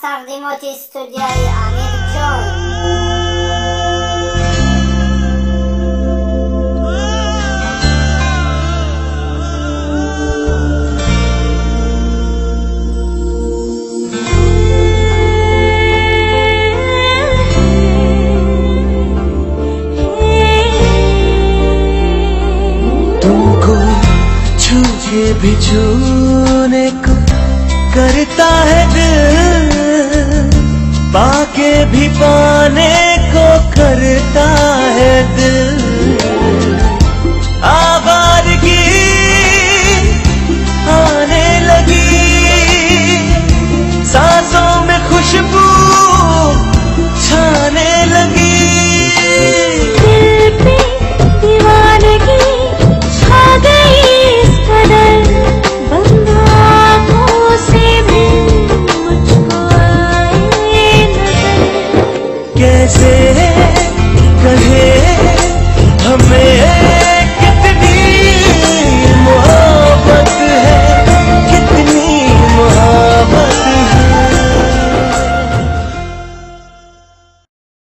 Pasar di Moti Studioi Amir John. तुमको छू के भी छूने को करता है दिल, पाके भी पाने को करता है दिल। आवारगी आने लगी, सांसों में खुशबू छाने लगी। दिल पे दीवानगी छा गई इस कदर, बंद आँखों से मिल मुझको आए नजर। कैसे कहे हमें